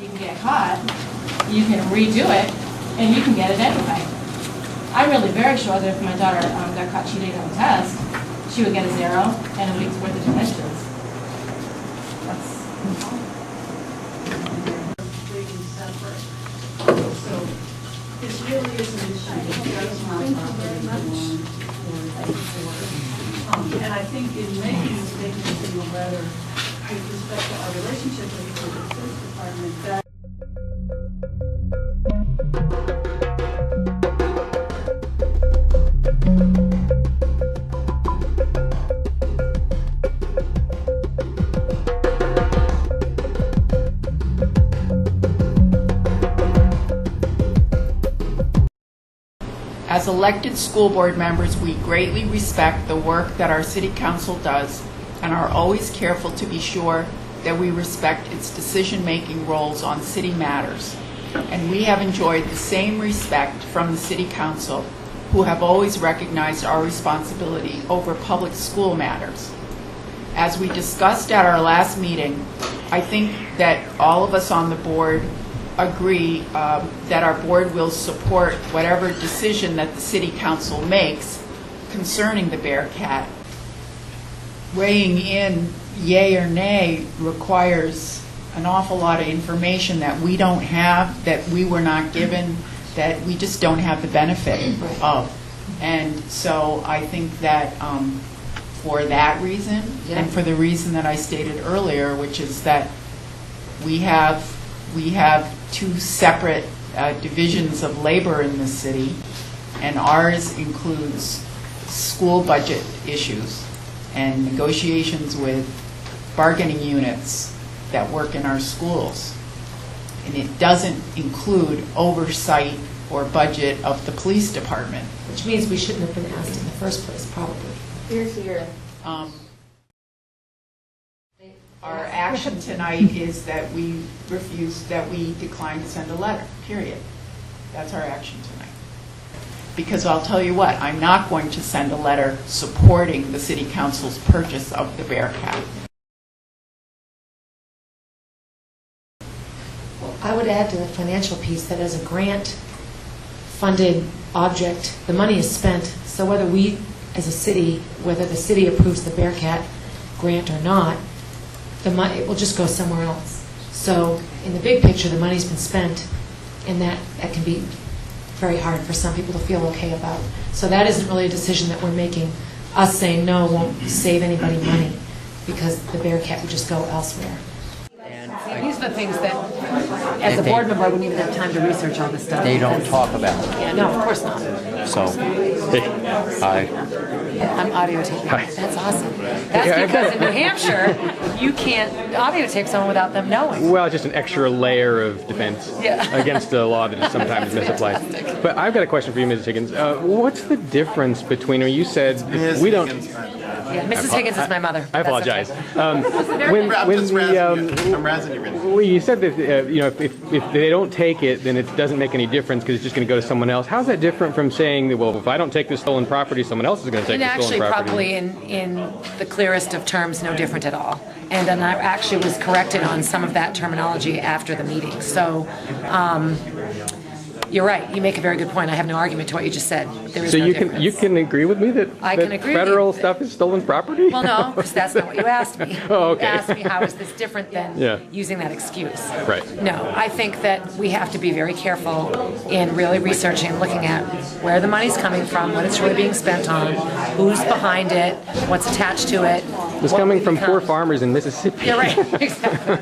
you can get caught, you can redo it, and you can get it anyway. I'm really very sure that if my daughter got caught cheating on the test, she would get a 0 and a week's worth of detentions. So this really is an issue. Thank you very much. And I think in making the statement in the letter with respect to our relationship with the police department, that As elected school board members, we greatly respect the work that our city council does and are always careful to be sure that we respect its decision-making roles on city matters. And we have enjoyed the same respect from the city council, who have always recognized our responsibility over public school matters. As we discussed at our last meeting, I think that all of us on the board agree that our board will support whatever decision that the city council makes concerning the Bearcat. Weighing in yay or nay requires an awful lot of information that we don't have, that we were not given, that we just don't have the benefit of. And so I think that for that reason, and for the reason that I stated earlier, which is that we have two separate divisions of labor in the city, and ours includes school budget issues and negotiations with bargaining units that work in our schools. And it doesn't include oversight or budget of the police department. Which means we shouldn't have been asked in the first place, probably. Here. Our action tonight is that we decline to send a letter, period. That's our action tonight. Because I'll tell you what, I'm not going to send a letter supporting the city council's purchase of the Bearcat. Well, I would add to the financial piece that as a grant-funded object, the money is spent, so whether we, as a city, whether the city approves the Bearcat grant or not, the money, it will just go somewhere else. So in the big picture, the money's been spent, and that can be very hard for some people to feel okay about. So that isn't really a decision that we're making. Us saying no won't save anybody money, because the Bearcat would just go elsewhere. These are the things that, as a board member, I wouldn't even have time to research all this stuff. They don't talk about it. Yeah, no, of course not. So, hey, hi. Yeah, I'm audio taping. That's awesome. That's because in New Hampshire, you can't audio tape someone without them knowing. Well, just an extra layer of defense against a law that is sometimes misapplied. Fantastic. But I've got a question for you, Mrs. Higgins. What's the difference between, when you said we don't... Yeah, Mrs. Higgins is my mother. I apologize. Okay. Well, you said that if they don't take it, then it doesn't make any difference because it's just going to go to someone else. How's that different from saying that, well, if I don't take this stolen property, someone else is going to take the stolen property? And actually, probably in the clearest of terms, no different at all. And then I actually was corrected on some of that terminology after the meeting. So. You're right. You make a very good point. I have no argument to what you just said. There is so no you can agree with me that, I can agree federal with you. stuff is stolen property? Well, no, because that's not what you asked me. Oh, okay. You asked me how is this different than using that excuse. Right. No, I think that we have to be very careful in really researching and looking at where the money's coming from, what it's really being spent on, who's behind it, what's attached to it. It's coming from poor farmers in Mississippi. You're right. Exactly.